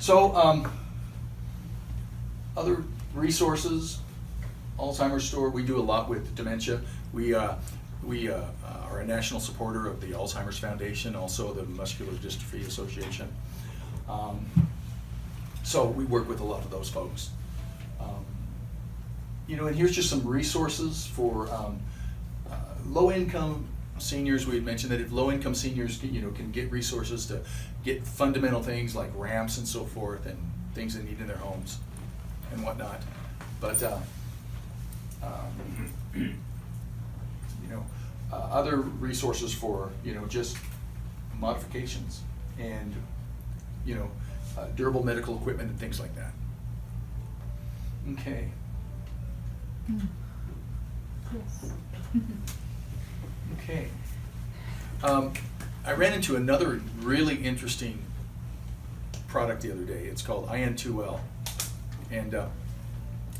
So, other resources, Alzheimer's store, we do a lot with dementia. We are a national supporter of the Alzheimer's Foundation, also the Muscular Dystrophy Association. So we work with a lot of those folks. And here's just some resources for low-income seniors. We had mentioned that if low-income seniors can get resources to get fundamental things like ramps and so forth, and things they need in their homes and whatnot. But other resources for just modifications and durable medical equipment and things like that. Okay. Yes. Okay. I ran into another really interesting product the other day. It's called IN2L, and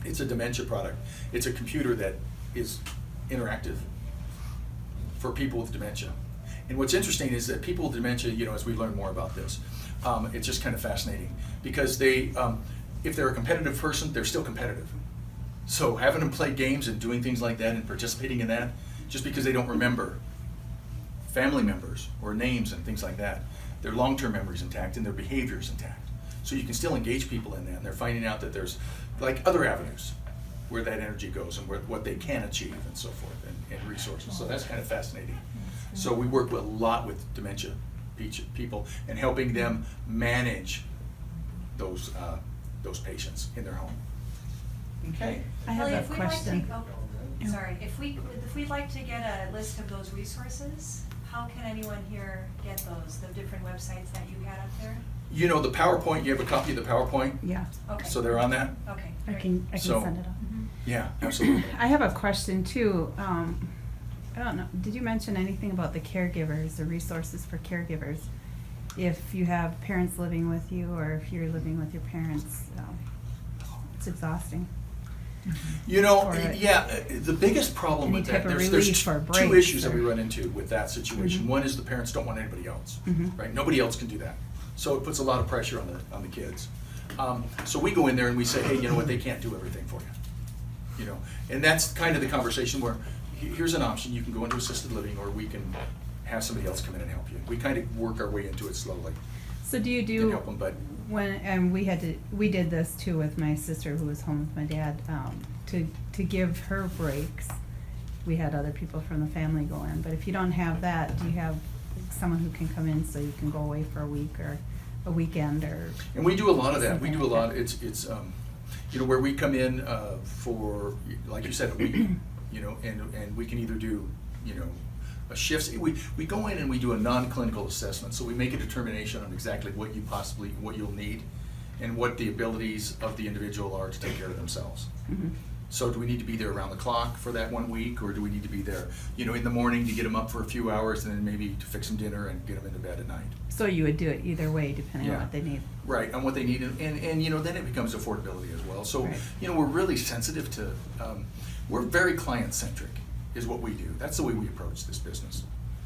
it's a dementia product. It's a computer that is interactive for people with dementia. And what's interesting is that people with dementia, as we learn more about this, it's just kind of fascinating because they, if they're a competitive person, they're still competitive. So having them play games and doing things like that and participating in that, just because they don't remember family members or names and things like that, their long-term memory's intact and their behavior's intact. So you can still engage people in that, and they're finding out that there's like other avenues where that energy goes and what they can achieve and so forth, and resources. So that's kind of fascinating. So we work a lot with dementia people and helping them manage those patients in their home. Okay. I have Well, a question. If we'd like to get a list of those resources, how can anyone here get those, the different websites that you had up there? The PowerPoint, you have a copy of the PowerPoint? Yeah, Okay. So they're on that? Okay. I great. can So- send it on. Mhm. Yeah, absolutely. I have a question too. I don't know, did you mention anything about the caregivers, the resources for caregivers? If you have parents living with you or if you're living with your parents, it's exhausting. The biggest problem Any with type that, of there's relief or two breaks issues that or- we run into with that situation. Mhm. One is the parents don't want anybody else, Mhm. right? Nobody else can do that. So it puts a lot of pressure on the kids. So we go in there and we say, hey, you know what, they can't do everything for you. And that's kind of the conversation where here's an option. You can go into assisted living, or we can have somebody else come in and help you. We kind of work our way into it slowly So do you and do, help them, but and we did this too with my sister who was home with my dad, to give her breaks. We had other people from the family go in, but if you don't have that, do you have someone who can come in so you can go away for a week or a weekend or? And we do a lot of that. We something do a like lot. that? It's where we come in for, like you said, a week. And we can either do a shift. We go in and we do a non-clinical assessment. So we make a determination on exactly what you'll need, and what the abilities of the individual are to take care of themselves. Mhm. So do we need to be there around the clock for that 1 week, or do we need to be there, in the morning to get them up for a few hours, and then maybe to fix them dinner and get them into bed at night? So you would do it either way depending on Yeah. what they need. Right, on what they need, and then it becomes affordability as well. So, Right. we're really sensitive to, we're very client-centric is what we do. That's the way we approach this business.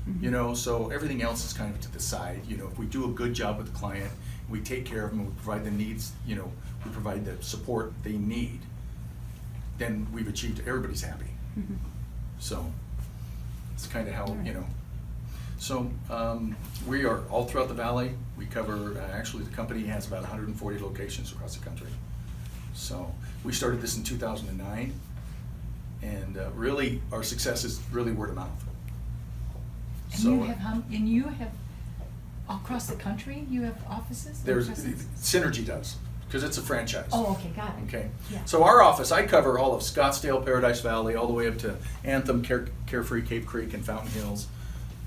Mhm. So everything else is kind of to the side. If we do a good job with the client, we take care of them, we provide the needs, we provide the support they need, then we've achieved, everybody's happy. Mhm. So, it's kind of how, Right. So, we are all throughout the valley. We cover, actually, the company has about 140 locations across the country. So, we started this in 2009, and really, our success is really word of mouth. And you have across the country, you have offices? There's, Offices? Synergy does, because it's a franchise. Oh, okay, got it. Okay, Yeah. so our office, I cover all of Scottsdale, Paradise Valley, all the way up to Anthem, Carefree, Cape Creek, and Fountain Hills,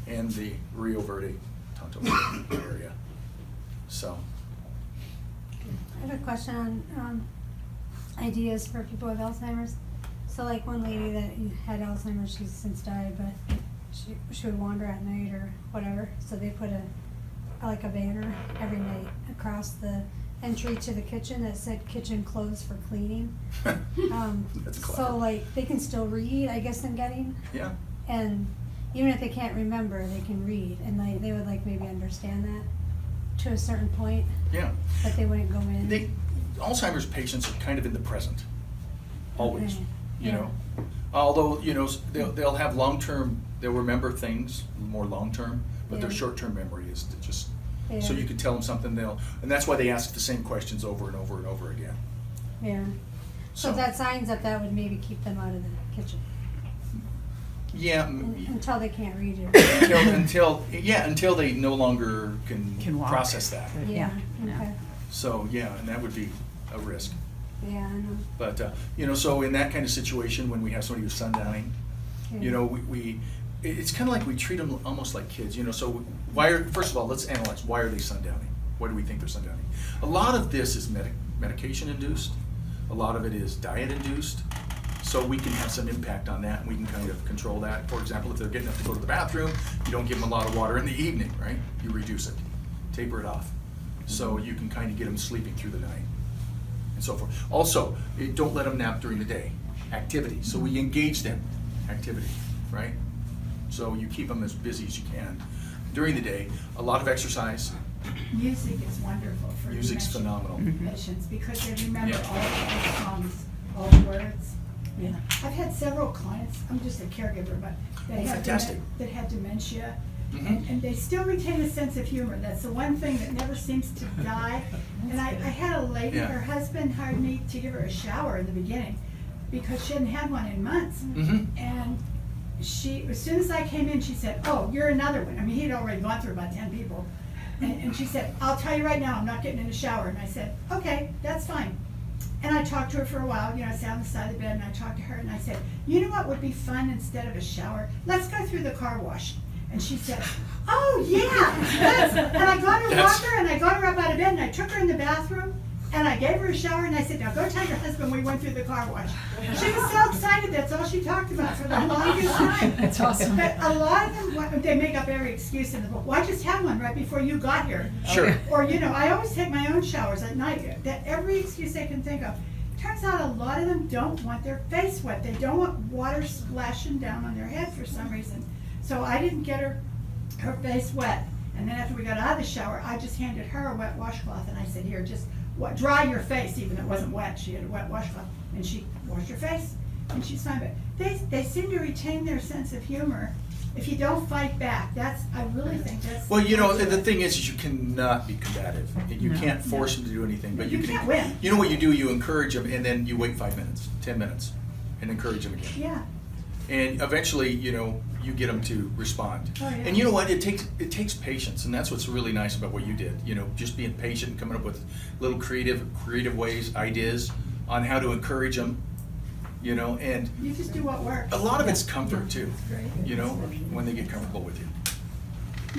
and the Rio Verde, Tonto area. So, I have a question on ideas for people with Alzheimer's. So like one lady that had Alzheimer's, she's since died, but she would wander at night or whatever. So they put a banner every night across the entry to the kitchen that said kitchen closed for cleaning. That's clever. So like they can still read, I guess I'm getting. Yeah. And even if they can't remember, they can read, and they would like maybe understand that. to a certain point, Yeah. but they wouldn't go in. Alzheimer's patients are kind of in the present, always, Okay, you yeah. know. Although, you know, they'll have long-term, they'll remember things more long-term, but their Yeah. short-term memory is to just, so Yeah. you can tell them something, and that's why they ask the same questions over and over and over again. Yeah. So if that signs up, that would maybe keep them out of the kitchen Yeah. until they can't read it. Until they no longer can walk. process that. Yeah, Yeah. okay. So, yeah, and that would be a risk. Yeah, I know. But, you know, so in that kind of situation, when we have somebody who's sundowning, you know, it's kind of like we treat them almost like kids, you know, so first of all, let's analyze, why are they sundowning? Why do we think they're sundowning? A lot of this is medication induced, a lot of it is diet induced, so we can have some impact on that, and we can kind of control that. For example, if they're getting up to go to the bathroom, you don't give them a lot of water in the evening, right? You reduce it, taper it off, so you can kind of get them sleeping through the night, and so forth. Also, don't let them nap during the day. Activity, so we engage them, activity, right? So you keep them as busy as you can. During the day, a lot of exercise. Music is wonderful for Music's dementia phenomenal. patients because they remember Yeah. all the songs, all the words. Yeah. I've had several clients, I'm just a caregiver, but Oh, that fantastic. that had dementia, Mhm. and they still retain a sense of humor. That's the one thing that never seems to die. And I had a lady, Yeah. her husband hired me to give her a shower in the beginning because she hadn't had one in months. Mhm. And she, as soon as I came in, she said, "Oh, you're another one." I mean, he'd already gone through about 10 people. And she said, "I'll tell you right now, I'm not getting in the shower." And I said, "Okay, that's fine." And I talked to her for a while, you know, I sat on the side of the bed and I talked to her and I said, "You know what would be fun instead of a shower? Let's go through the car wash." And she said, "Oh, yeah." And I got her That's- walker and I got her up out of bed and I took her in the bathroom and I gave her a shower and I said, "Now go tell your husband we went through the car wash." She was so excited, that's all she talked about for the longest time. That's awesome. But a lot of them, they make up every excuse in the book. "Why just have one right before you got here?" Sure. Or, you know, I always take my own showers at night. That every excuse they can think of. Turns out a lot of them don't want their face wet. They don't want water splashing down on their head for some reason. So I didn't get her face wet. And then after we got out of the shower, I just handed her a wet washcloth and I said, "Here, just dry your face," even though it wasn't wet. She had a wet washcloth. And she washed her face and she's fine. But they seem to retain their sense of humor if you don't fight back. I really think that's. Well, you know, the thing is you cannot be combative. You No. can't force them to do anything, but You can't win. You know what you do? You encourage them, and then you wait 5 minutes, 10 minutes, and encourage them again. Yeah. And eventually, you know, you get them to respond. Oh, yeah. And you know what? It takes patience, and that's what's really nice about what you did. You know, just being patient and coming up with little creative ways, ideas on how to encourage them. You know, and You just do what works. a lot of it's comfort too. That's great. You know, when they get comfortable with you.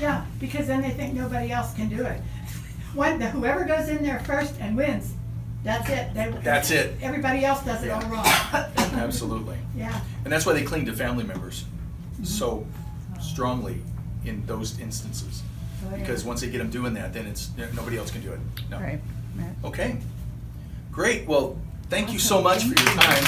Yeah, because then they think nobody else can do it. Whoever goes in there first and wins, that's it. That's it. Everybody else does it all wrong. Absolutely. Yeah. And that's why they cling to family members so strongly in those instances. Oh, yeah. Because once they get them doing that, then nobody else can do it. No. Right, right. Okay. Great. Well, thank you so much for your time.